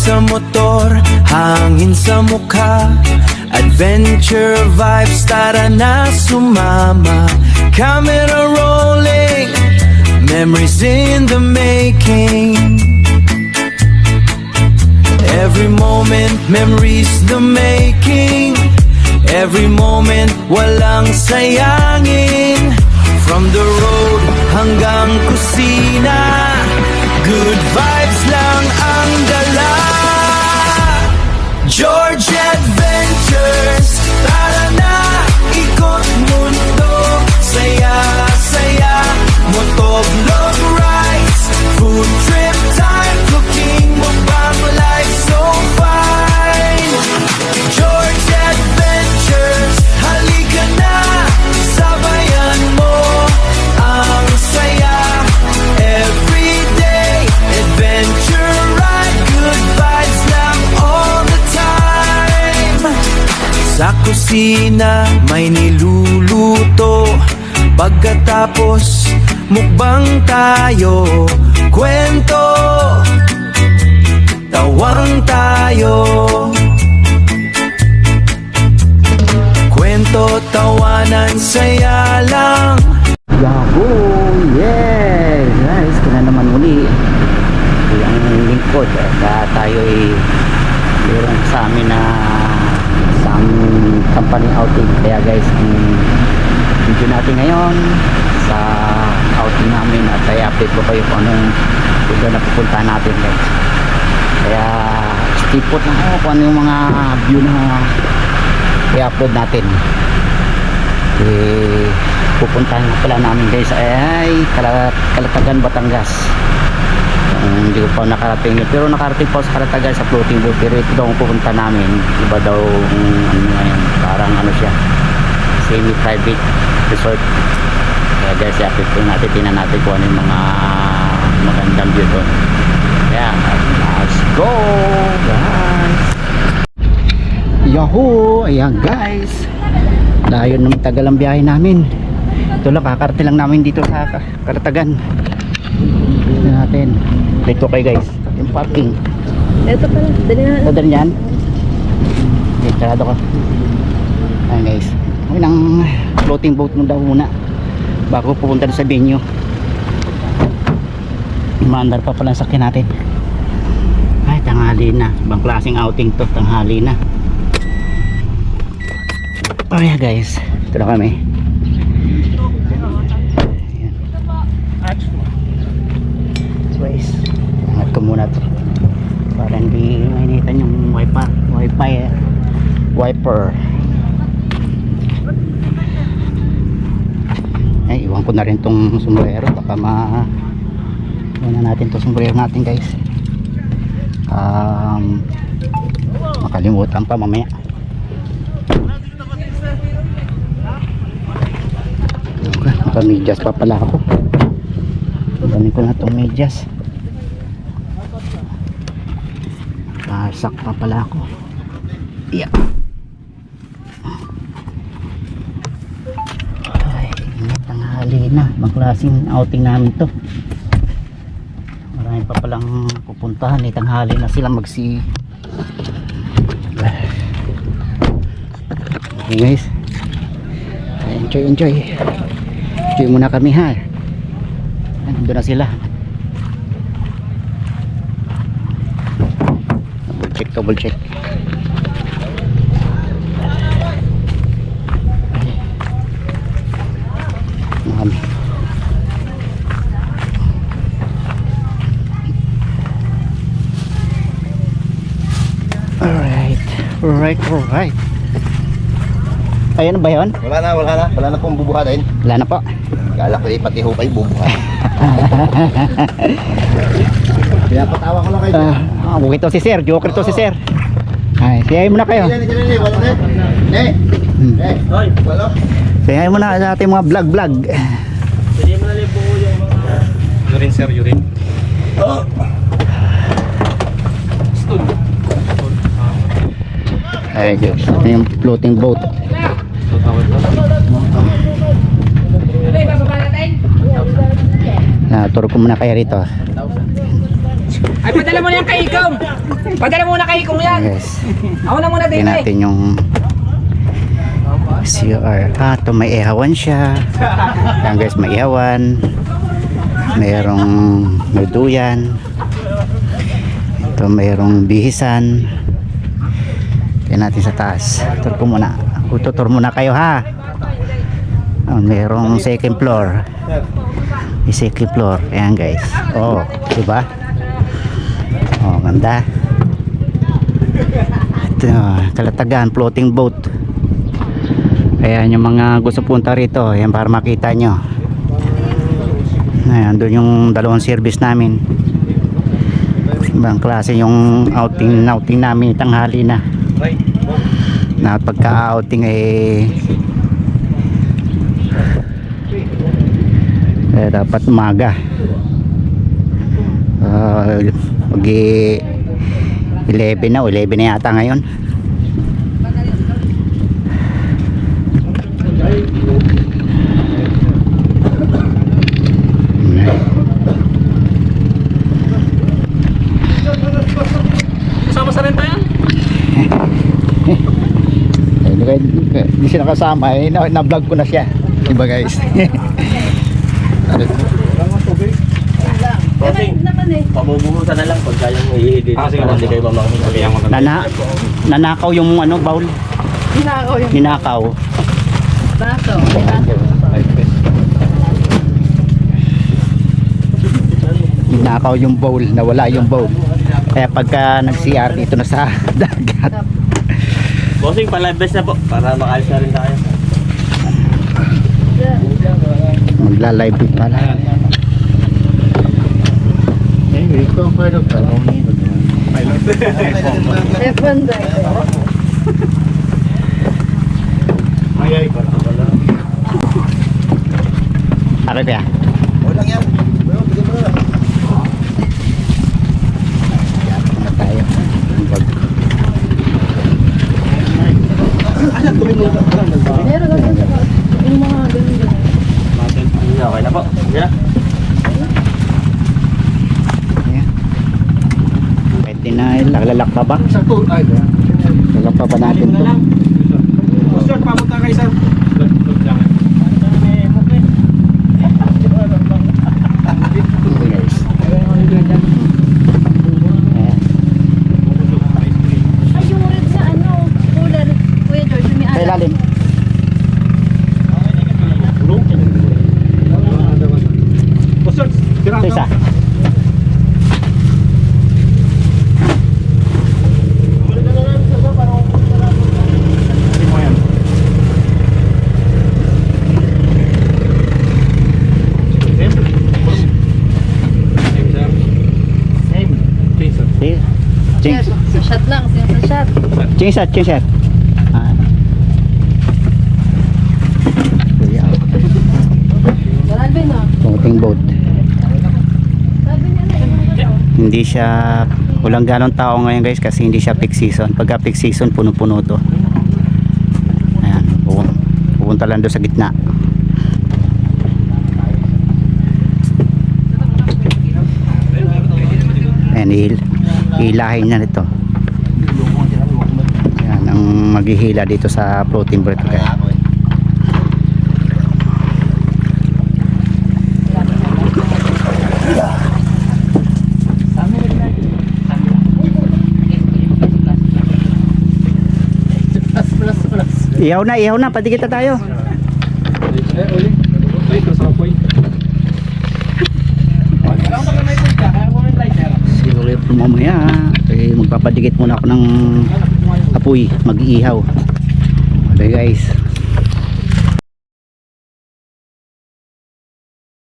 sa motor, hangin sa mukha, adventure vibes, tara na sumama. Camera rolling, memories in the making. Every moment, memories the making. Every moment, walang sayangin. From the road hanggang kusina, good vibes lang ang dala. George Adventures, tara na, ikot mundo. Saya, saya, motovlog rides, food trip time, cooking mukbang, life so fine. George Adventures, halika na, sabayan mo ang saya. Everyday adventure ride, good vibes lang all the time. Sa kusina may niluluto, pagkatapos mukbang tayo, kwento, tawang tayo. Kwento, tawanan, saya lang. Yahoo! Yes! Guys, ito na naman muli ang lingkod. Tayo ay meron sa amin na isang company outing. Kaya guys, ang video natin ngayon sa outing namin at ay update ko kayo kung anong lugar na pupunta natin guys. Kaya stay put lang ako kung ano yung mga view na i-upload natin. Pupuntahan pala namin guys ay Calatagan, Batangas. Hindi ko pa nakarating yun, pero nakarating pa sa Calatagan sa floating boat. Pero ito daw ang pupunta namin, iba daw ano ngayon, parang ano siya, semi-private resort. Kaya guys, i-update ko natin, tingnan natin kung ano yung mga magandang view doon. Kaya let's go guys. Yahoo! Ayan guys, layo ng tagal ang biyahe namin. Ito lang, kakarating lang namin dito sa Calatagan. Ito natin dito kay guys yung parking. Ito pala, dali na. Ito din yan. Sarado ko. Ayan guys, may nang floating boat mo daw muna bago pupunta sa venue. Maandar pa pala ang sakyan natin. Ay, tanghali na. Ibang klaseng outing to, tanghali na. Oh yeah guys, ito na kami. Guys, angat ko muna to para hindi mainitan yung wiper. Ay, iwan ko na rin tong sombrero, baka iwan na natin tong sombrero natin guys. Makalimutan pa mamaya. Medyas pa pala ako. Dami ko na itong medyas. Sak pa pala ako. Yeah. Ay, tanghali na. Magklaseng outing namin to. Marami pa palang pupuntahan. Tanghali na sila okay guys, enjoy muna kami ha. Nandun na sila. Double check. Alright. Ayan ba yun? Wala na pong bubuhatin. Wala na po. Kala ko pati ho kayo bubuhat. Pinapatawa ko lang kayo. Bukit to si sir, joker to si sir. Ay, sayay muna kayo. Sayay muna sa ating mga vlog. Pwede mo nalang buo yung mga urine sir, urine. Ay, guys, yung floating boat. Turo ko muna kayo rito. Ay, padala mo na yan kay Ikong. Padala mo na kay Ikong yan. Yes. Ako na muna din Tingnan natin yung CR. Ito may ihawan siya. Yan guys, may ihawan. Mayroong merduyan. Ito mayroong bihisan. Tingnan natin sa taas. Tour ko muna. Tutur muna kayo ha. Mayroong second floor. May second floor. Ayan guys. Oh, diba? Oh, ganda. Ito, Kalatagan, floating boat. Ayan yung mga gusto punta rito. Ayan para makita nyo. Ayan, doon yung dalawang service namin. Ibang klase yung outing namin tanghali na. Na pagka-outing dapat umaga. Pag 11 na yata ngayon. Kasama sa renta yan? Hindi siya nakasama na-vlog ko na siya, diba guys? Bossing, pabubuhusan na lang pag kayang ihihidin. Sige, hindi kayo mamangin. Nanakaw yung bowl. Ninakaw. Baso. Ninakaw yung bowl, nawala yung bowl. Kaya pagka nag-CR dito na sa dagat. Bossing, pa-live best na po para makaalis na rin tayo. Magla-live pala. F1 driver. Ako kaya? Walang yan. Bigyan mo na. Na tayo. Meron lang yung mga ganun. Okay na po. Sige na. Ayan. Pwede na, lalak pa ba? Lalak pa ba natin to? Sir, papunta kayo sir. Ay, yung red sa cooler. Kuya George, may Sa ilalim. Ito isa. Sige. Sir, sa shot lang. Sa shot. Ching shot. Kuya, Alvin, no? floating boat. Sabi niya na. Hindi siya, walang ganong tao ngayon guys kasi hindi siya peak season. Pagka peak season, puno-puno to. Ayan, pupunta lang doon sa gitna. Ayan, hilahin niya nito. Ayan, ang maghihila dito sa floating boat. Kaya ako eh. Ihaw na, pati kita tayo. Siguro po mamaya, magpapadikit muna ako ng apoy, mag-iihaw. Okay guys.